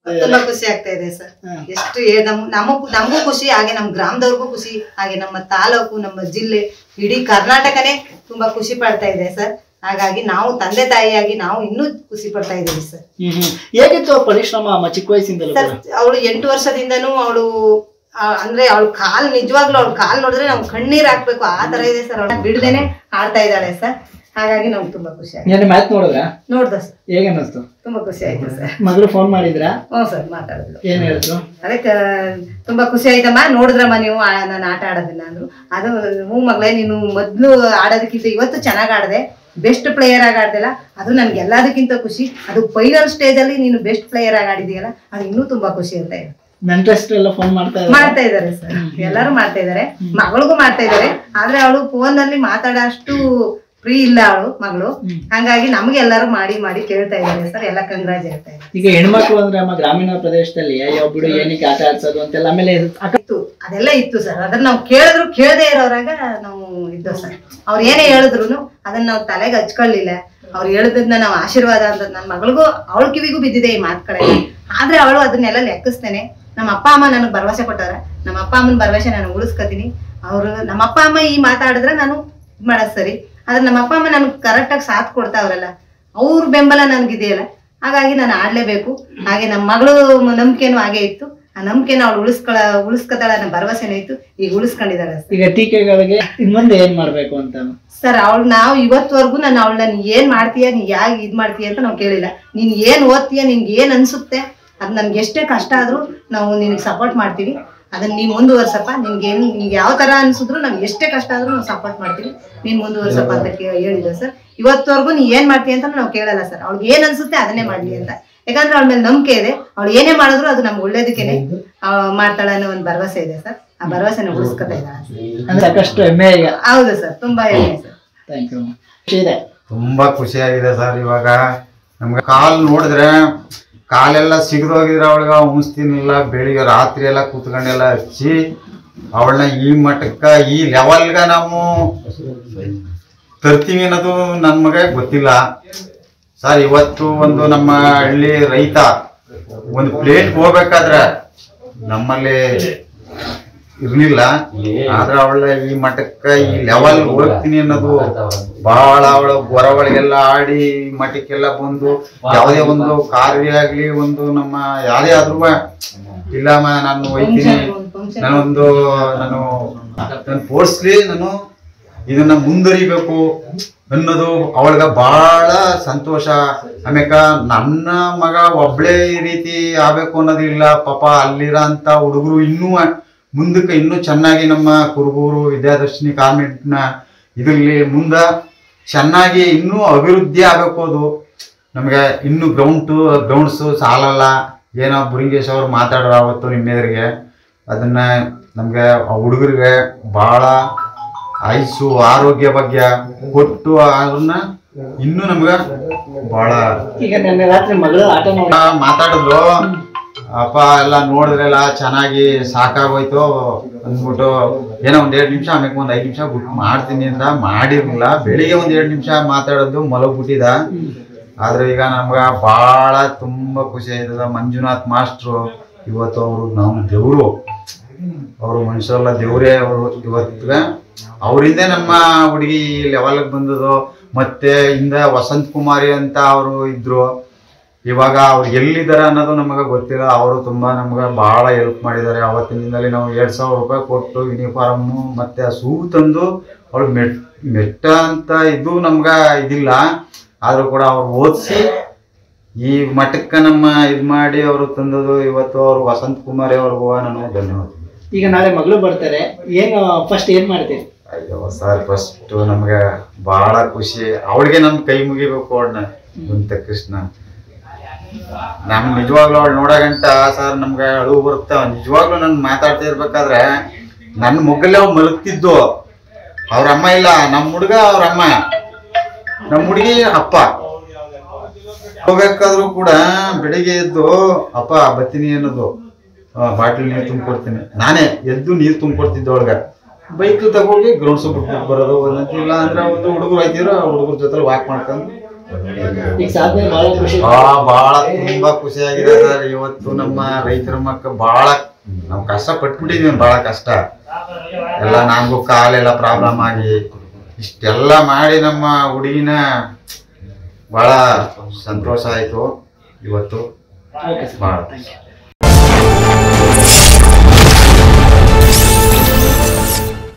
ತುಂಬಾ ಖುಷಿ ಆಗ್ತಾ ಇದೆ ಸರ್. ಎಷ್ಟು ನಮಗೂ ಖುಷಿ, ಹಾಗೆ ನಮ್ಮ ಗ್ರಾಮದವ್ರಿಗೂ ಖುಷಿ, ಹಾಗೆ ನಮ್ಮ ತಾಲೂಕು, ನಮ್ಮ ಜಿಲ್ಲೆ, ಇಡೀ ಕರ್ನಾಟಕನೇ ತುಂಬಾ ಖುಷಿ ಪಡ್ತಾ ಇದೆ ಸರ್. ಹಾಗಾಗಿ ನಾವು ತಂದೆ ತಾಯಿಯಾಗಿ ನಾವು ಇನ್ನೂ ಖುಷಿ ಪಡ್ತಾ ಇದ್ದೀವಿ ಸರ್. ಹೇಗಿತ್ತು ಪರಿಶ್ರಮ ಅಮ್ಮ ಚಿಕ್ಕ ವಯಸ್ಸಿಂದ? ಅವಳು 8 ವರ್ಷದಿಂದನೂ ಅವಳು ಅಂದ್ರೆ ಅವಳು ಕಾಲ್ ನಿಜವಾಗ್ಲೂ ಅವಳು ಕಾಲ್ ನೋಡಿದ್ರೆ ನಾವು ಕಣ್ಣೀರ್ ಹಾಕ್ಬೇಕು ಆ ತರ ಇದೆ ಸರ್. ಅವಳ ಬಿಡದೇನೆ ಆಡ್ತಾ ಇದ್ದಾಳೆ ಸರ್. ಹಾಗಾಗಿ ನಮ್ಗೆ ತುಂಬಾ ಖುಷಿ ಆಯ್ತು. ಮ್ಯಾಚ್ ನೋಡ್ದ ಸರ್. ಹೇಗೆ ಅನ್ನಿಸ್ತು? ತುಂಬಾ ಖುಷಿ ಆಯ್ತು ಸರ್. ಮಗಳು ಫೋನ್ ಮಾಡಿದ್ರಾ? ಹ್ಞೂ ಸರ್, ಮಾತಾಡಿದ್ರು. ಏನ್ ಹೇಳಿದ್ರು? ಅದಕ್ಕೆ ತುಂಬಾ ಖುಷಿ ಆಯ್ತಮ್ಮ, ನೋಡಿದ್ರಮ್ಮ ನೀವು ನಾನು ಆಟ ಆಡೋದಿಲ್ಲ ಅಂದ್ರು. ಅದು ಹ್ಞೂ ಮಗಳೇ, ನೀನು ಮೊದ್ಲು ಆಡೋದಕ್ಕಿಂತ ಇವತ್ತು ಚೆನ್ನಾಗ್ ಆಡದೆ, ಬೆಸ್ಟ್ ಪ್ಲೇಯರ್ ಆಗಿ ಆಡ್ದಿಲ್ಲ, ಅದು ನನ್ಗೆ ಎಲ್ಲದಕ್ಕಿಂತ ಖುಷಿ. ಅದು ಫೈನಲ್ ಸ್ಟೇಜ್ ಅಲ್ಲಿ ನೀನು ಬೆಸ್ಟ್ ಪ್ಲೇಯರ್ ಆಗಿ ಆಡಿದೀಯಲ್ಲ, ಅದು ಇನ್ನೂ ತುಂಬಾ ಖುಷಿ ಅಂತ ಇದೆ. ಫೋನ್ ಮಾಡ್ತಾ ಇದಾರೆ ಸರ್, ಎಲ್ಲರೂ ಮಾಡ್ತಾ ಇದಾರೆ, ಮಗಳಿಗೂ ಮಾಡ್ತಾ ಇದಾರೆ. ಆದ್ರೆ ಅವಳು ಫೋನ್ ನಲ್ಲಿ ಮಾತಾಡೋಷ್ಟು ಫ್ರೀ ಇಲ್ಲ ಅವಳು ಮಗಳು. ಹಂಗಾಗಿ ನಮ್ಗೆ ಎಲ್ಲರೂ ಮಾಡಿ ಮಾಡಿ ಕೇಳ್ತಾ ಇದ್ದಾರೆ ಸರ್. ಎಲ್ಲ ಕಂಗ್ರಾಜ್ ಹೇಳ್ತಾ ಇದ್ದಾರೆ. ಈಗ ಹೆಣ್ಮಕ್ಳು ಅಂದ್ರೆ ನಮ್ಮ ಗ್ರಾಮೀಣ ಪ್ರದೇಶದಲ್ಲಿ ಒಬ್ಬಳು ಏನಕ್ಕೆ ಆಟ ಆಡ್ಸೋದು ಅಂತೆಲ್ಲ ಆಮೇಲೆ ಇತ್ತು, ಅದೆಲ್ಲ ಇತ್ತು ಸರ್. ಅದನ್ನ ನಾವು ಕೇಳದೇ ಇರೋರಾಗ ನಾವು ಇದ್ದೋ ಸರ್. ಅವ್ರು ಏನೇ ಹೇಳಿದ್ರು ಅದನ್ನ ನಾವು ತಲೆಗೆ ಹಚ್ಕೊಳ್ಳಿಲ್ಲ. ಅವ್ರು ಹೇಳಿದ್ನ ನಾವು ಆಶೀರ್ವಾದ ಅಂತ ನನ್ನ ಮಗಳಿಗೂ ಅವಳ ಕಿವಿಗೂ ಬಿದ್ದಿದೆ ಈ ಮಾತುಗಳೆಲ್ಲ. ಆದ್ರೆ ಅವಳು ಅದನ್ನೆಲ್ಲ ಲೆಕ್ಕಿಸ್ತೇನೆ. ನಮ್ಮ ಅಪ್ಪ ಅಮ್ಮ ನನಗೆ ಭರವಸೆ ಕೊಟ್ಟಾರ, ನಮ್ಮ ಅಪ್ಪ ಅಮ್ಮನ ಭರವಸೆ ನಾನು ಉಳಿಸ್ಕೊತೀನಿ. ಅವ್ರು ನಮ್ಮ ಅಪ್ಪ ಅಮ್ಮ ಈ ಮಾತಾಡಿದ್ರೆ ನಾನು ಮಾಡೋದು ಸರಿ, ಆದ್ರೆ ನಮ್ಮ ಅಪ್ಪ ಅಮ್ಮ ನನ್ಗೆ ಕರೆಕ್ಟಾಗಿ ಸಾಥ್ ಕೊಡ್ತಾವ್ರಲ್ಲ, ಅವ್ರ ಬೆಂಬಲ ನನ್ಗಿದೆಯಲ್ಲ, ಹಾಗಾಗಿ ನಾನು ಆಡ್ಲೇಬೇಕು. ಹಾಗೆ ನಮ್ಮ ಮಗಳು ನಂಬಿಕೆನೂ ಹಾಗೆ ಇತ್ತು. ಆ ನಂಬಿಕೆನ ಅವಳು ಉಳಿಸ್ಕೊತಾಳ ಅನ್ನೋ ಭರವಸೆನೂ ಇತ್ತು. ಈಗ ಉಳಿಸ್ಕೊಂಡಿದ್ದಾಳೆ. ಈಗ ಟೀಕೆಗಳಿಗೆ ಮುಂದೆ ಏನ್ ಮಾಡ್ಬೇಕು ಅಂತ ಸರ್, ನಾವು ಇವತ್ತವರೆಗೂ ನಾನು ಅವಳನ್ನ ನೀ ಏನ್ ಮಾಡ್ತೀಯ, ನೀ ಯಾಕೆ ಇದ್ ಮಾಡ್ತೀಯ ಅಂತ ನಾವು ಕೇಳಿಲ್ಲ. ನೀನ್ ಏನ್ ಓದ್ತೀಯ, ನಿನ್ಗೆ ಏನ್ ಅನ್ಸುತ್ತೆ, ಅದ್ ನನ್ಗೆ ಎಷ್ಟೇ ಕಷ್ಟ ಆದ್ರೂ ನಾವು ನಿನಗೆ ಸಪೋರ್ಟ್ ಮಾಡ್ತೀವಿ. ಅದನ್ನ ನೀನ್ ಮುಂದುವರ್ಸಪ್ಪ. ನಿನ್ಗೆ ಯಾವ ತರ ಅನ್ಸಿದ್ರು ನಮ್ಗೆ ಎಷ್ಟೇ ಕಷ್ಟ ಆದ್ರೂ ನಾವು ಸಪೋರ್ಟ್ ಮಾಡ್ತೀವಿ, ನೀನ್ ಮುಂದುವರ್ಸಪ್ಪ ಅಂತ ಹೇಳಿದ್ರು ಸರ್. ಇವತ್ತವರೆಗೂ ನೀ ಏನ್ ಮಾಡ್ತೀಯ ಅಂತ ನಾವು ಕೇಳಲ್ಲ ಸರ್. ಅವ್ಳಿಗೆ ಏನ್ ಅನ್ಸುತ್ತೆ ಅದನ್ನೇ ಮಾಡ್ಲಿ ಅಂತ. ಯಾಕಂದ್ರೆ ಅವಳ ಮೇಲೆ ನಂಬಿಕೆ ಇದೆ. ಅವಳು ಏನೇ ಮಾಡಿದ್ರು ಅದು ನಮ್ಗೆ ಒಳ್ಳೇದಕ್ಕೇನೆ ಮಾಡ್ತಾಳೆ ಅನ್ನೋ ಒಂದು ಭರವಸೆ ಇದೆ ಸರ್. ಆ ಭರವಸೆನ ಉಳಿಸ್ಕೊತಾ ಇದ್ದಾಳೆ. ಸಾಕಷ್ಟು ಹೆಮ್ಮೆ. ಹೌದು ಸರ್, ತುಂಬಾ ಹೆಮ್ಮೆ ಸರ್. Thank you. ತುಂಬಾ ಖುಷಿಯಾಗಿದೆ ಸರ್. ಇವಾಗ ನಮ್ಗೆ ಕಾಲ್ ನೋಡಿದ್ರೆ ಕಾಲೆಲ್ಲ ಸಿಗದೋಗಿದ್ರೆ ಅವಳಿಗೆ ಉಣಿಸ್ತೀನಿಲ್ಲ. ಬೆಳಿಗ್ಗೆ ರಾತ್ರಿ ಎಲ್ಲ ಕೂತ್ಕೊಂಡೆಲ್ಲ ಹಚ್ಚಿ ಅವಳನ್ನ ಈ ಮಟ್ಟಕ್ಕ ಈ ಲೆವೆಲ್ಗ ನಾವು ತರ್ತೀವಿ ಅನ್ನೋದು ನನ್ನ ಮಗ ಗೊತ್ತಿಲ್ಲ ಸರ್. ಇವತ್ತು ಒಂದು ನಮ್ಮ ಹಳ್ಳಿ ರೈತ ಒಂದು ಪ್ಲೇಟ್ ಹೋಗ್ಬೇಕಾದ್ರೆ ನಮ್ಮಲ್ಲಿ ಇರ್ಲಿಲ್ಲ. ಆದ್ರೆ ಅವಳ ಈ ಮಟ್ಟಕ್ಕ ಈ ಲೆವೆಲ್ ಹೋಗ್ತೀನಿ ಅನ್ನೋದು ಬಹಳ ಅವಳ ಹೊರವಳಿಗೆಲ್ಲ ಆಡಿ ಮಠಕ್ಕೆಲ್ಲ ಬಂದು ಯಾವುದೇ ಒಂದು ಕಾರ್ಯ ಆಗ್ಲಿ ಒಂದು ನಮ್ಮ ಯಾವ್ದೇ ಆದ್ರೂ ಇಲ್ಲಮ್ಮ ನಾನು ಹೋಯ್ತೀನಿ, ನಾನು ಪೋರ್ಸ್ಲಿ ನಾನು ಇದನ್ನ ಮುಂದುವರಿಬೇಕು ಅನ್ನೋದು ಅವಳಿಗೆ ಬಹಳ ಸಂತೋಷ. ಆಮೇಕ ನನ್ನ ಮಗ ಒಬ್ಳೇ ಈ ರೀತಿ ಆಗ್ಬೇಕು ಅನ್ನೋದಿಲ್ಲ. ಪಾಪ ಅಲ್ಲಿರೋ ಅಂತ ಹುಡುಗರು ಇನ್ನೂ ಮುಂದಕ್ಕೆ ಇನ್ನೂ ಚೆನ್ನಾಗಿ ನಮ್ಮ ಕುರುಬೂರು ವಿದ್ಯಾದರ್ಶಿನಿ ಕಾನ್ವೆಂಟ್ನ ಇದರಲ್ಲಿ ಮುಂದೆ ಚೆನ್ನಾಗಿ ಇನ್ನೂ ಅಭಿವೃದ್ಧಿ ಆಗಬೇಕು. ಅದು ನಮಗೆ ಇನ್ನೂ ಗ್ರೌಂಡ್ಸು ಸಾಲಲ್ಲ. ಏನೋ ಬುರಿಂಗೇಶ್ ಅವರು ಮಾತಾಡೋರು ಆವತ್ತು ನಿಮ್ಮೆದುರಿಗೆ, ಅದನ್ನ ನಮಗೆ ಹುಡುಗರಿಗೆ ಭಾಳ ಆಯುಸ್ಸು ಆರೋಗ್ಯ ಬಗ್ಗೆ ಕೊಟ್ಟು ಅದನ್ನ ಇನ್ನೂ ನಮ್ಗೆ ಭಾಳ ಮಾತಾಡಿದ್ರು. ಅಪ್ಪ ಎಲ್ಲ ನೋಡಿದ್ರೆಲ್ಲ ಚೆನ್ನಾಗಿ ಸಾಕಾಗೋಯ್ತು ಅಂದ್ಬಿಟ್ಟು ಏನೋ ಒಂದ್ 2 ನಿಮಿಷ ಆಮೇಲೆ ಒಂದ್ 5 ನಿಮಿಷ ಬಿಟ್ಟು ಮಾಡ್ತೀನಿ ಅಂತ ಮಾಡಿರ್ಲಿಲ್ಲ. ಬೆಳಿಗ್ಗೆ ಒಂದ್ 2 ನಿಮಿಷ ಮಾತಾಡೋದು ಮಲಗ್ಬಿಟ್ಟಿದ. ಆದ್ರೆ ಈಗ ನಮ್ಗ ಬಹಳ ತುಂಬಾ ಖುಷಿ ಆಯ್ತದ. ಮಂಜುನಾಥ್ ಮಾಸ್ಟ್ರು ಇವತ್ತು ಅವರು ನಮ್ಮ ದೇವ್ರು, ಅವರು ಮನುಷ್ಯರೆಲ್ಲ ದೇವ್ರೇ. ಅವರು ಇವತ್ತಿಗೆ ಅವರಿಂದ ನಮ್ಮ ಹುಡುಗಿ ಲೆವೆಲ್ಗೆ ಬಂದದು. ಮತ್ತೆ ಹಿಂದೆ ವಸಂತ್ ಕುಮಾರಿ ಅಂತ ಅವರು ಇದ್ರು. ಇವಾಗ ಅವ್ರು ಎಲ್ಲಿದ್ದಾರೆ ಅನ್ನೋದು ನಮಗೆ ಗೊತ್ತಿಲ್ಲ. ಅವರು ತುಂಬಾ ನಮ್ಗೆ ಬಹಳ ಹೆಲ್ಪ್ ಮಾಡಿದ್ದಾರೆ. ಅವತ್ತಿನ ದಿನದಲ್ಲಿ ನಾವು 2,000 ರೂಪಾಯಿ ಕೊಟ್ಟು ಯೂನಿಫಾರ್ಮು ಮತ್ತೆ ಆ ಶೂ ತಂದು ಅವಳು ಮೆಟ್ಟ ಅಂತ ಇದು ನಮ್ಗ ಇದಿಲ್ಲ. ಆದ್ರೂ ಕೂಡ ಅವ್ರು ಓದಿಸಿ ಈ ಮಠಕ್ಕೆ ನಮ್ಮ ಇದು ಮಾಡಿ ಅವರು ತಂದದು. ಇವತ್ತು ಅವರು ವಸಂತ್ ಕುಮಾರಿ ಅವ್ರಿಗೂ ನಾನು ಧನ್ಯವಾದ. ಈಗ ನಾಳೆ ಮಗಳು ಬರ್ತಾರೆ, ಏನು ಫಸ್ಟ್ ಏನ್ ಮಾಡ್ತೀರಿ? ಅಯ್ಯೋ ಸರ್, ಫಸ್ಟ್ ನಮ್ಗೆ ಬಹಳ ಖುಷಿ. ಅವಳಿಗೆ ನಮ್ ಕೈ ಮುಗಿಬೇಕು. ಅವಳನ್ನ ಗುಂತ ಕೃಷ್ಣ ನಮ್ ನಿಜವಾಗ್ಲೂ ಅವಳು ನೋಡಗಂಟ ಸರ್ ನಮ್ಗೆ ಅಳು ಬರುತ್ತೆ. ನಿಜವಾಗ್ಲೂ ನನ್ ಮಾತಾಡ್ತಾ ಇರ್ಬೇಕಾದ್ರೆ ನನ್ನ ಮೊಗ್ಗಲ್ಲೇ ಅವ್ರು ಮಲಗ್ತಿದ್ದು. ಅವ್ರ ಅಮ್ಮ ಇಲ್ಲ, ನಮ್ಮ ಹುಡುಗ ಅವ್ರ ಅಮ್ಮ, ನಮ್ಮ ಹುಡುಗಿ ಅಪ್ಪ. ಹೋಗ್ಬೇಕಾದ್ರೂ ಕೂಡ ಬೆಳಿಗ್ಗೆ ಎದ್ದು ಅಪ್ಪ ಬತ್ತೀನಿ ಅನ್ನೋದು, ಬಾಟ್ಲಿ ನೀರು ತುಂಬಿಕೊಡ್ತೀನಿ. ನಾನೇ ಎದ್ದು ನೀರು ತುಂಬಿಕೊಡ್ತಿದ್ದೆ ಒಳಗೆ. ಬೈಕ್ ತಗೋಗಿ ಗ್ರೌಂಡ್ಸ್ ಬಿಟ್ಬಿಟ್ಟು ಬರೋದು. ಒಂದಂತ ಇಲ್ಲ ಅಂದ್ರೆ ಒಂದು ಹುಡುಗರು ಆಯ್ತಿದ್ರು, ಹುಡುಗರ ಜೊತೆ ವಾಕ್ ಮಾಡ್ಕೊಂಡು ಈಗ ಸಾಧನೆ ಬಹಳ ಖುಷಿ. ಬಹಳ ತುಂಬಾ ಖುಷಿಯಾಗಿದೆ ಸರ್. ಇವತ್ತು ನಮ್ಮ ರೈತರ ಮಕ್ಕಳು ಬಹಳ ನಾವು ಕಷ್ಟ ಪಟ್ಬಿಟ್ಟಿದ್ವಿ, ಬಹಳ ಕಷ್ಟ ಎಲ್ಲ. ನನ್ಗೂ ಕಾಲೆಲ್ಲ ಪ್ರಾಬ್ಲಮ್ ಆಗಿ ಇಷ್ಟೆಲ್ಲ ಮಾಡಿ ನಮ್ಮ ಹುಡುಗಿನ ಬಹಳ ಸಂತೋಷ ಆಯ್ತು ಇವತ್ತು. ಬಹಳ